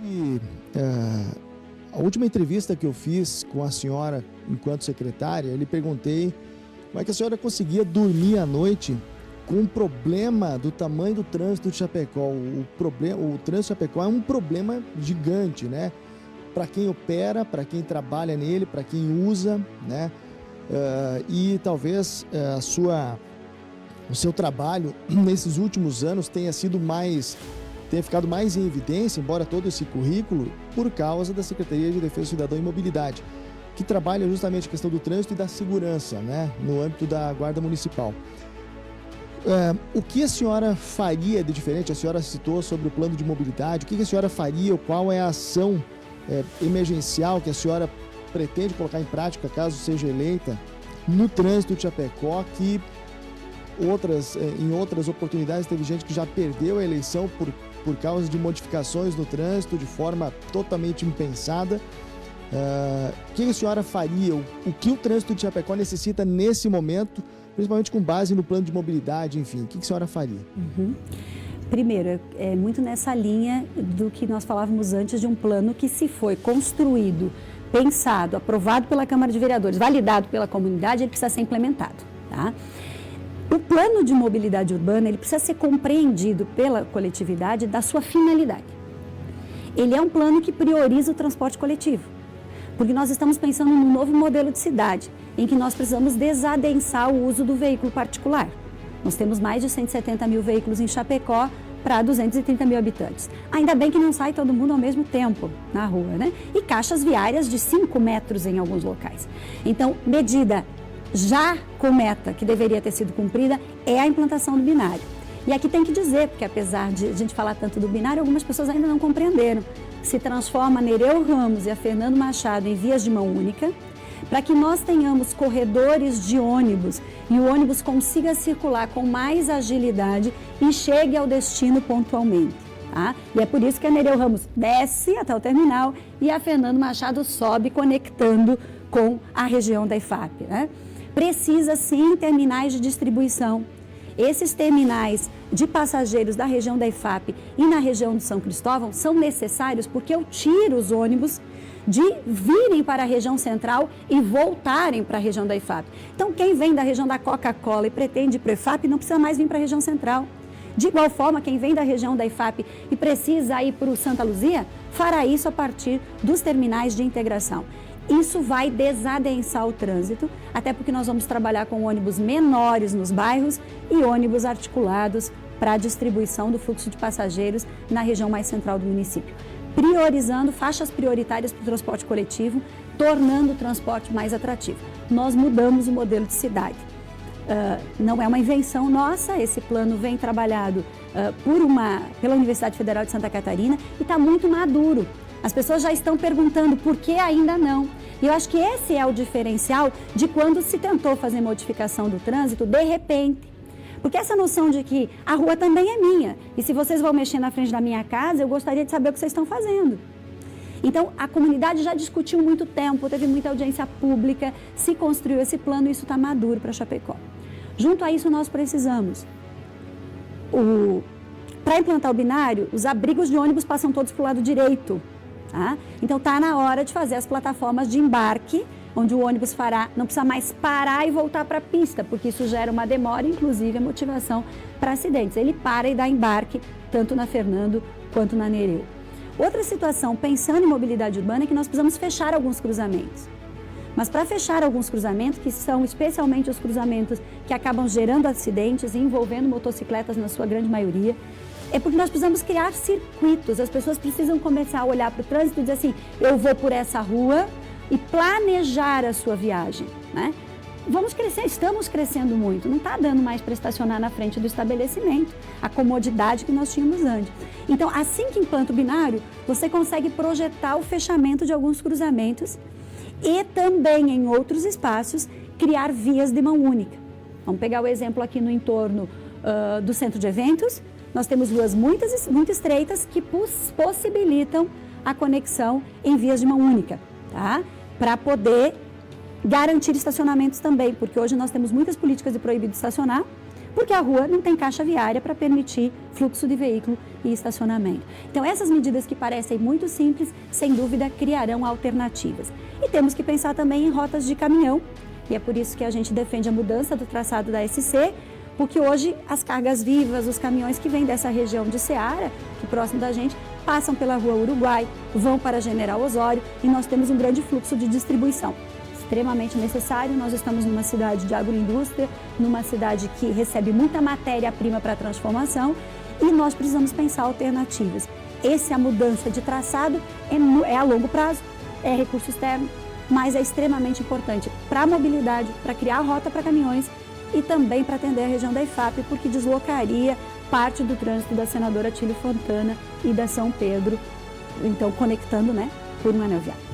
E a última entrevista que eu fiz com a senhora enquanto secretária, eu lhe perguntei como é que a senhora conseguia dormir à noite com um problema do tamanho do trânsito de Chapecó. O trânsito de Chapecó é um problema gigante, né? Para quem opera, para quem trabalha nele, para quem usa, né? E talvez o seu trabalho nesses últimos anos tenha ficado mais em evidência, embora todo esse currículo, por causa da Secretaria de Defesa do Cidadão e Mobilidade, que trabalha justamente a questão do trânsito e da segurança, né, no âmbito da Guarda Municipal. O que a senhora faria de diferente? A senhora citou sobre o plano de mobilidade. O que a senhora faria? Qual é a ação emergencial que a senhora pretende colocar em prática, caso seja eleita, no trânsito de Chapecó, que em outras oportunidades teve gente que já perdeu a eleição por causa de modificações no trânsito de forma totalmente impensada? O que a senhora faria? O que o trânsito de Chapecó necessita nesse momento, principalmente com base no plano de mobilidade, enfim, o que a senhora faria? Primeiro, é muito nessa linha do que nós falávamos antes, de um plano que, se foi construído, pensado, aprovado pela Câmara de Vereadores, validado pela comunidade, ele precisa ser implementado, tá? O plano de mobilidade urbana, ele precisa ser compreendido pela coletividade da sua finalidade. Ele é um plano que prioriza o transporte coletivo, porque nós estamos pensando num novo modelo de cidade, em que nós precisamos desadensar o uso do veículo particular. Nós temos mais de 170 mil veículos em Chapecó para 230 mil habitantes. Ainda bem que não sai todo mundo ao mesmo tempo na rua, né? E caixas viárias de 5 metros em alguns locais. Então, medida já com meta que deveria ter sido cumprida é a implantação do binário. E aqui tem que dizer, porque apesar de a gente falar tanto do binário, algumas pessoas ainda não compreenderam. Se transforma a Nereu Ramos e a Fernando Machado em vias de mão única, para que nós tenhamos corredores de ônibus e o ônibus consiga circular com mais agilidade e chegue ao destino pontualmente. Tá? E é por isso que a Nereu Ramos desce até o terminal e a Fernando Machado sobe, conectando com a região da IFAP, né? Precisa sim terminais de distribuição. Esses terminais de passageiros da região da IFAP e na região de São Cristóvão são necessários porque eu tiro os ônibus de virem para a região central e voltarem para a região da IFAP. Então, quem vem da região da Coca-Cola e pretende ir para a IFAP não precisa mais vir para a região central. De igual forma, quem vem da região da IFAP e precisa ir para o Santa Luzia, fará isso a partir dos terminais de integração. Isso vai desadensar o trânsito, até porque nós vamos trabalhar com ônibus menores nos bairros e ônibus articulados para a distribuição do fluxo de passageiros na região mais central do município. Priorizando faixas prioritárias para o transporte coletivo, tornando o transporte mais atrativo. Nós mudamos o modelo de cidade. Não é uma invenção nossa, esse plano vem trabalhado pela Universidade Federal de Santa Catarina e está muito maduro. As pessoas já estão perguntando por que ainda não. E eu acho que esse é o diferencial de quando se tentou fazer modificação do trânsito de repente. Porque essa noção de que a rua também é minha, e se vocês vão mexer na frente da minha casa, eu gostaria de saber o que vocês estão fazendo. Então, a comunidade já discutiu muito tempo, teve muita audiência pública, se construiu esse plano e isso está maduro para Chapecó. Junto a isso, nós precisamos. Para implantar o binário, os abrigos de ônibus passam todos para o lado direito. Tá? Então, está na hora de fazer as plataformas de embarque, onde o ônibus não precisa mais parar e voltar para a pista, porque isso gera uma demora, inclusive a motivação para acidentes. Ele para e dá embarque, tanto na Fernando quanto na Nereu. Outra situação, pensando em mobilidade urbana, é que nós precisamos fechar alguns cruzamentos. Mas para fechar alguns cruzamentos, que são especialmente os cruzamentos que acabam gerando acidentes e envolvendo motocicletas na sua grande maioria, é porque nós precisamos criar circuitos. As pessoas precisam começar a olhar para o trânsito e dizer assim, eu vou por essa rua e planejar a sua viagem, né? Vamos crescer, estamos crescendo muito, não está dando mais para estacionar na frente do estabelecimento, a comodidade que nós tínhamos antes. Então, assim que implanta o binário, você consegue projetar o fechamento de alguns cruzamentos e também em outros espaços criar vias de mão única. Vamos pegar o exemplo aqui no entorno do centro de eventos. Nós temos ruas muito estreitas que possibilitam a conexão em vias de mão única, tá? Para poder garantir estacionamentos também, porque hoje nós temos muitas políticas de proibido estacionar. porque a rua não tem caixa viária para permitir fluxo de veículo e estacionamento. Então, essas medidas que parecem muito simples, sem dúvida, criarão alternativas. E temos que pensar também em rotas de caminhão, e é por isso que a gente defende a mudança do traçado da SC, porque hoje as cargas vivas, os caminhões que vêm dessa região de Ceará, que próximo da gente, passam pela Rua Uruguai, vão para General Osório e nós temos um grande fluxo de distribuição. Extremamente necessário, nós estamos numa cidade de agroindústria, numa cidade que recebe muita matéria-prima para transformação e nós precisamos pensar alternativas. A mudança de traçado é a longo prazo, é recurso externo, mas é extremamente importante para a mobilidade, para criar rota para caminhões e também para atender a região da IFAP, porque deslocaria parte do trânsito da Senadora Atílio Fontana e da São Pedro, então conectando, por um anel viário.